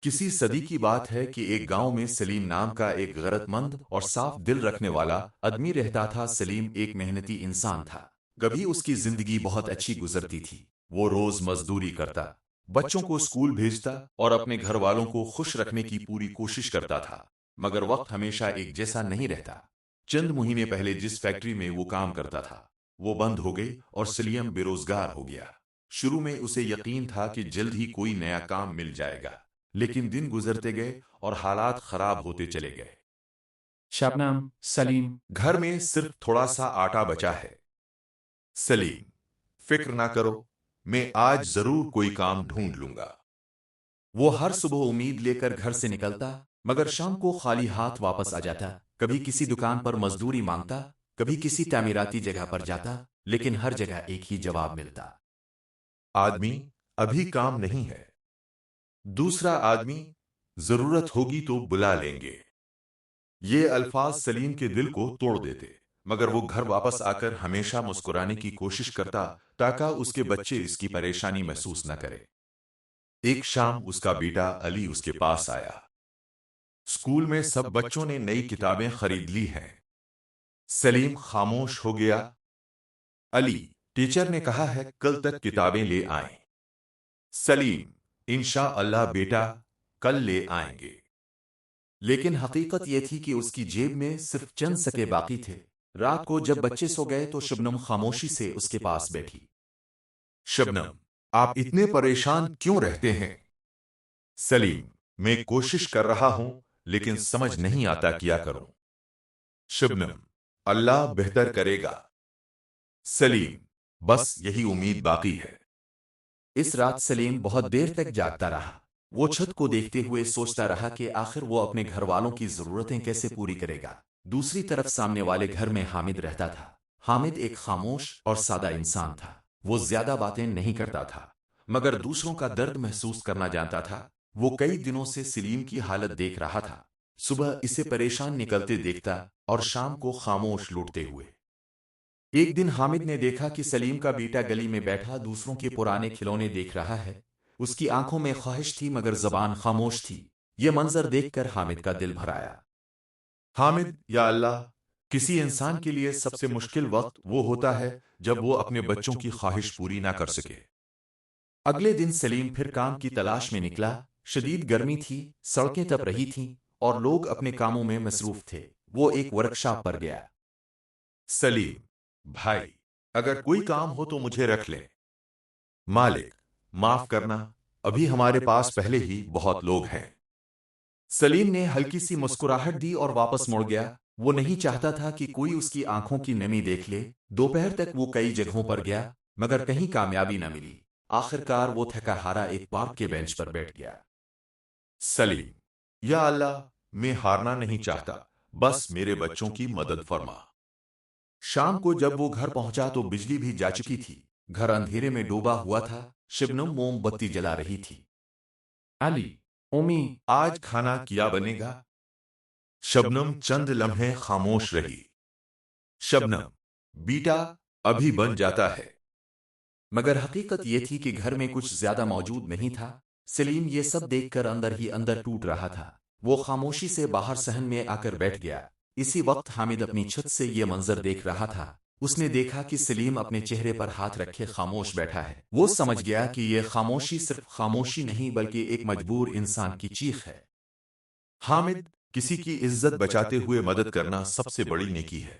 کسی صدی کی بات ہے کہ ایک گاؤں میں سلیم نام کا ایک غیرت مند اور صاف دل رکھنے والا آدمی رہتا تھا۔ سلیم ایک محنتی انسان تھا۔ کبھی اس کی زندگی بہت اچھی گزرتی تھی۔ وہ روز مزدوری کرتا، بچوں کو اسکول بھیجتا اور اپنے گھر والوں کو خوش رکھنے کی پوری کوشش کرتا تھا۔ مگر وقت ہمیشہ ایک جیسا نہیں رہتا۔ چند مہینے پہلے جس فیکٹری میں وہ کام کرتا تھا وہ بند ہو گئی اور سلیم بے روزگار ہو گیا۔ شروع میں اسے یقین تھا کہ جلد ہی کوئی نیا کام مل جائے گا، لیکن دن گزرتے گئے اور حالات خراب ہوتے چلے گئے۔ شبنم، سلیم، گھر میں صرف تھوڑا سا آٹا بچا ہے۔ سلیم: فکر نہ کرو، میں آج ضرور کوئی کام ڈھونڈ لوں گا۔ وہ ہر صبح امید لے کر گھر سے نکلتا، مگر شام کو خالی ہاتھ واپس آ جاتا۔ کبھی کسی دکان پر مزدوری مانگتا، کبھی کسی تعمیراتی جگہ پر جاتا، لیکن ہر جگہ ایک ہی جواب ملتا: آدمی، ابھی کام نہیں ہے۔ دوسرا آدمی: ضرورت ہوگی تو بلا لیں گے۔ یہ الفاظ سلیم کے دل کو توڑ دیتے، مگر وہ گھر واپس آ کر ہمیشہ مسکرانے کی کوشش کرتا تاکہ اس کے بچے اس کی پریشانی محسوس نہ کرے۔ ایک شام اس کا بیٹا علی اس کے پاس آیا۔ اسکول میں سب بچوں نے نئی کتابیں خرید لی ہیں۔ سلیم خاموش ہو گیا۔ علی: ٹیچر نے کہا ہے کل تک کتابیں لے آئیں۔ سلیم: انشاءاللہ بیٹا، کل لے آئیں گے۔ لیکن حقیقت یہ تھی کہ اس کی جیب میں صرف چند سکے باقی تھے۔ رات کو جب بچے سو گئے تو شبنم خاموشی سے اس کے پاس بیٹھی۔ شبنم: آپ اتنے پریشان کیوں رہتے ہیں؟ سلیم: میں کوشش کر رہا ہوں، لیکن سمجھ نہیں آتا کیا کروں۔ شبنم: اللہ بہتر کرے گا۔ سلیم: بس یہی امید باقی ہے۔ اس رات سلیم بہت دیر تک جاگتا رہا۔ وہ چھت کو دیکھتے ہوئے سوچتا رہا کہ آخر وہ اپنے گھر والوں کی ضرورتیں کیسے پوری کرے گا۔ دوسری طرف سامنے والے گھر میں حامد رہتا تھا۔ حامد ایک خاموش اور سادہ انسان تھا۔ وہ زیادہ باتیں نہیں کرتا تھا، مگر دوسروں کا درد محسوس کرنا جانتا تھا۔ وہ کئی دنوں سے سلیم کی حالت دیکھ رہا تھا۔ صبح اسے پریشان نکلتے دیکھتا اور شام کو خاموش لوٹتے ہوئے۔ ایک دن حامد نے دیکھا کہ سلیم کا بیٹا گلی میں بیٹھا دوسروں کے پرانے کھلونے دیکھ رہا ہے۔ اس کی آنکھوں میں خواہش تھی مگر زبان خاموش تھی۔ یہ منظر دیکھ کر حامد کا دل بھر آیا۔ حامد: یا اللہ، کسی انسان کے لیے سب سے مشکل وقت وہ ہوتا ہے جب وہ اپنے بچوں کی خواہش پوری نہ کر سکے۔ اگلے دن سلیم پھر کام کی تلاش میں نکلا۔ شدید گرمی تھی، سڑکیں تپ رہی تھیں اور لوگ اپنے کاموں میں مصروف تھے۔ وہ ایک ورکشاپ پر گیا۔ سلیم: بھائی، اگر کوئی کام ہو تو مجھے رکھ لیں۔ مالک: معاف کرنا، ابھی ہمارے پاس پہلے ہی بہت لوگ ہیں۔ سلیم نے ہلکی سی مسکراہٹ دی اور واپس مڑ گیا۔ وہ نہیں چاہتا تھا کہ کوئی اس کی آنکھوں کی نمی دیکھ لے۔ دوپہر تک وہ کئی جگہوں پر گیا، مگر کہیں کامیابی نہ ملی۔ آخر کار وہ تھکا ہارا ایک پارک کے بینچ پر بیٹھ گیا۔ سلیم: یا اللہ، میں ہارنا نہیں چاہتا، بس میرے بچوں کی مدد فرما۔ شام کو جب وہ گھر پہنچا تو بجلی بھی جا چکی تھی۔ گھر اندھیرے میں ڈوبا ہوا تھا۔ شبنم موم بتی جلا رہی تھی۔ علی، امی، آج کھانا کیا بنے گا؟ شبنم چند لمحے خاموش رہی۔ شبنم: بیٹا، ابھی بن جاتا ہے۔ مگر حقیقت یہ تھی کہ گھر میں کچھ زیادہ موجود نہیں تھا۔ سلیم یہ سب دیکھ کر اندر ہی اندر ٹوٹ رہا تھا۔ وہ خاموشی سے باہر صحن میں آ کر بیٹھ گیا۔ اسی وقت حامد اپنی چھت سے یہ منظر دیکھ رہا تھا۔ اس نے دیکھا کہ سلیم اپنے چہرے پر ہاتھ رکھے خاموش بیٹھا ہے۔ وہ سمجھ گیا کہ یہ خاموشی صرف خاموشی نہیں بلکہ ایک مجبور انسان کی چیخ ہے۔ حامد: کسی کی عزت بچاتے ہوئے مدد کرنا سب سے بڑی نیکی ہے۔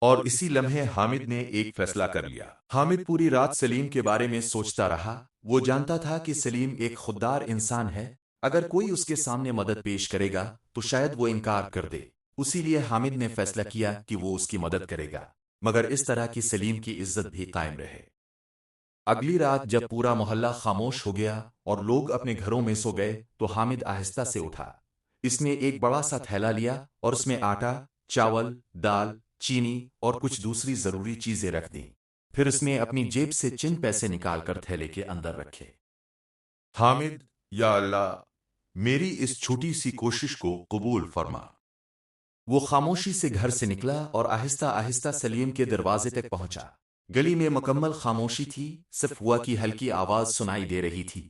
اور اسی لمحے حامد نے ایک فیصلہ کر لیا۔ حامد پوری رات سلیم کے بارے میں سوچتا رہا۔ وہ جانتا تھا کہ سلیم ایک خوددار انسان ہے۔ اگر کوئی اس کے سامنے مدد پیش کرے گا تو شاید وہ انکار کر دے۔ اسی لیے حامد نے فیصلہ کیا کہ وہ اس کی مدد کرے گا، مگر اس طرح کہ سلیم کی عزت بھی قائم رہے۔ اگلی رات جب پورا محلہ خاموش ہو گیا اور لوگ اپنے گھروں میں سو گئے تو حامد آہستہ سے اٹھا۔ اس نے ایک بڑا سا تھیلا لیا اور اس میں آٹا، چاول، دال، چینی اور کچھ دوسری ضروری چیزیں رکھ دیں۔ پھر اس نے اپنی جیب سے چند پیسے نکال کر تھیلے کے اندر رکھے۔ حامد: یا اللہ، میری اس چھوٹی سی کوشش کو قبول فرما۔ وہ خاموشی سے گھر سے نکلا اور آہستہ آہستہ سلیم کے دروازے تک پہنچا۔ گلی میں مکمل خاموشی تھی، صرف ہوا کی ہلکی آواز سنائی دے رہی تھی۔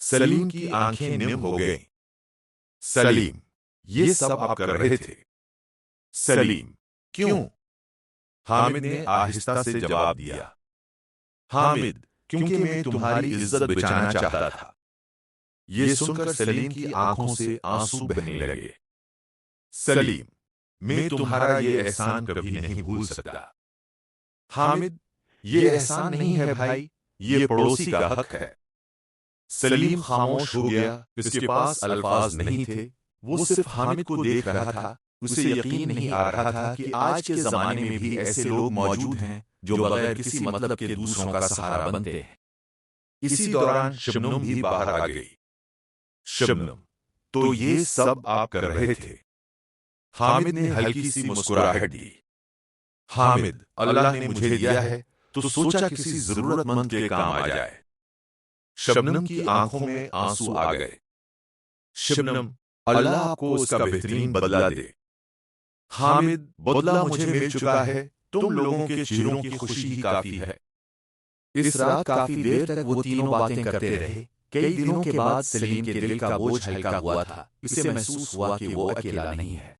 سلیم کی آنکھیں نم ہو گئیں۔ سلیم، یہ سب آپ کر رہے تھے؟ سلیم، کیوں؟ حامد نے آہستہ سے جواب دیا، حامد، کیونکہ میں تمہاری عزت بچانا چاہتا تھا۔ یہ سن کر سلیم کی آنکھوں سے آنسو بہنے لگے۔ سلیم، میں تمہارا یہ احسان کبھی نہیں بھول سکتا۔ حامد، یہ احسان نہیں ہے بھائی، یہ پڑوسی کا حق ہے۔ سلیم خاموش ہو گیا، اس کے پاس الفاظ نہیں تھے، وہ صرف حامد کو دیکھ رہا تھا۔ اسے یقین نہیں آ رہا تھا کہ آج کے زمانے میں بھی ایسے لوگ موجود ہیں جو بغیر کسی مطلب کے دوسروں کا سہارا بنتے ہیں۔ اسی دوران شبنم بھی باہر آ گئی۔ شبنم، تو یہ سب آپ کر رہے تھے؟ حامد نے ہلکی سی مسکراہٹ دی۔ حامد، اللہ نے مجھے دیا ہے تو سوچا کسی ضرورت مند کے کام آ جائے۔ شبنم کی آنکھوں میں آنسو آ گئے۔ شبنم، اللہ آپ کو اس کا بہترین بدلہ دے۔ حامد، بدلہ مجھے مل چکا ہے، تم لوگوں کے چہروں کی خوشی ہی کافی ہے۔ اس رات کافی دیر تک وہ تینوں باتیں کرتے رہے۔ کئی دنوں کے بعد سلیم کے دل کا بوجھ ہلکا ہوا تھا۔ اسے محسوس ہوا کہ وہ اکیلا نہیں ہے۔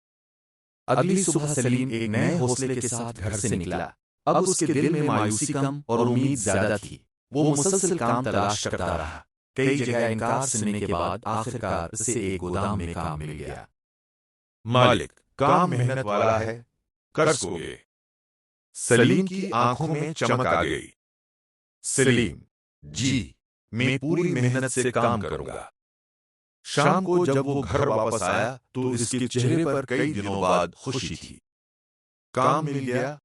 اگلی صبح سلیم ایک نئے حوصلے کے ساتھ گھر سے نکلا۔ اب اس کے دل میں مایوسی کم اور امید زیادہ تھی۔ وہ مسلسل کام تلاش کرتا رہا۔ کئی جگہ انکار سننے کے بعد آخرکار اسے ایک گودام میں کام مل گیا۔ مالک، کام محنت والا ہے، کر سکوگے۔ سلیم کی آنکھوں میں چمک آ گئی۔ سلیم، جی، میں پوری محنت سے کام کروں گا۔ شام کو جب وہ گھر واپس آیا تو اس کے چہرے پر کئی دنوں بعد خوشی تھی۔ کام مل گیا؟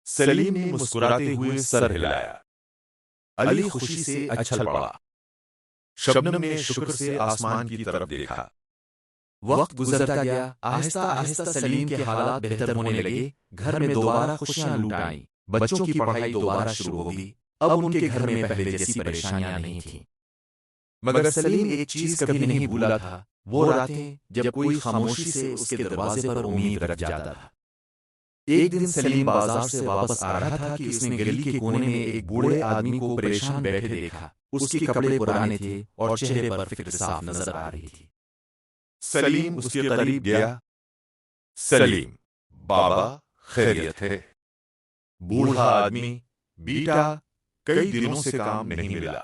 سلیم نے مسکراتے ہوئے سر ہلایا۔ علی خوشی سے اچھل پڑا۔ شبنم نے شکر سے آسمان کی طرف دیکھا۔ وقت گزرتا گیا، آہستہ آہستہ سلیم کے حالات بہتر ہونے لگے۔ گھر میں دوبارہ خوشیاں لوٹ آئیں۔ بچوں کی پڑھائی دوبارہ شروع ہو گئی۔ اب ان کے گھر میں پہلے جیسی پریشانیاں نہیں تھیں۔ مگر سلیم ایک چیز کبھی نہیں بھولا تھا، وہ راتیں جب کوئی خاموشی سے اس کے دروازے پر امید رکھ جاتا تھا۔ ایک دن سلیم بازار سے واپس آ رہا تھا کہ اس نے گلی کے کونے میں ایک بوڑھے آدمی کو پریشان بیٹھے دیکھا۔ اس کے کپڑے پرانے تھے اور چہرے پر فکر صاف نظر آ رہی تھی۔ سلیم اس کے قریب گیا۔ سلیم، بابا، خیریت ہے؟ بوڑھا آدمی، بیٹا، کئی دنوں سے کام نہیں ملا،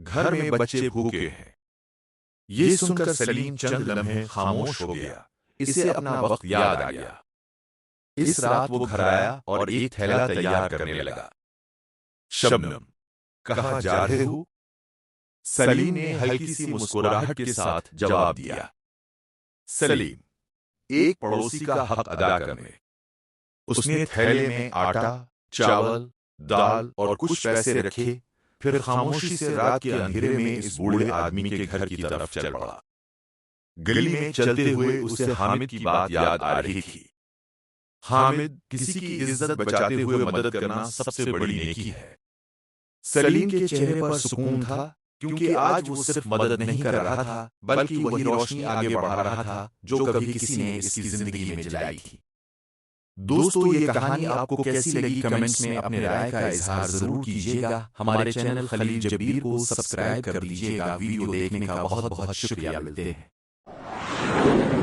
گھر میں بچے بھوکے ہیں۔ یہ سن کر سلیم چند لمحے خاموش ہو گیا۔ اسے اپنا وقت یاد آ گیا۔ اس رات وہ گھر آیا اور ایک تھیلا تیار کرنے لگا۔ شبنم، کہاں جا رہے ہو؟ سلیم نے ہلکی سی مسکراہٹ کے ساتھ جواب دیا۔ سلیم، ایک پڑوسی کا حق ادا کرنے۔ اس نے تھیلے میں آٹا، چاول، دال اور کچھ پیسے رکھے، پھر خاموشی سے رات کے اندھیرے میں اس بوڑھے آدمی کے گھر کی طرف چل پڑا۔ گلی میں چلتے ہوئے اسے حامد کی بات یاد آ رہی تھی۔ حامد، کسی کی عزت بچاتے ہوئے مدد کرنا سب سے بڑی نیکی ہے۔ سلیم کے چہرے پر سکون تھا، کیونکہ آج وہ صرف مدد نہیں کر رہا تھا بلکہ وہی روشنی آگے بڑھا رہا تھا جو کبھی کسی نے اس کی زندگی میں جلائی تھی۔ دوستو، یہ کہانی آپ کو کیسی لگی کمنٹس میں اپنے رائے کا اظہار ضرور کیجیے گا۔ ہمارے چینل خلیل جبیر کو سبسکرائب کر دیجیے گا۔ ویڈیو دیکھنے کا بہت بہت شکریہ، ملتے ہیں۔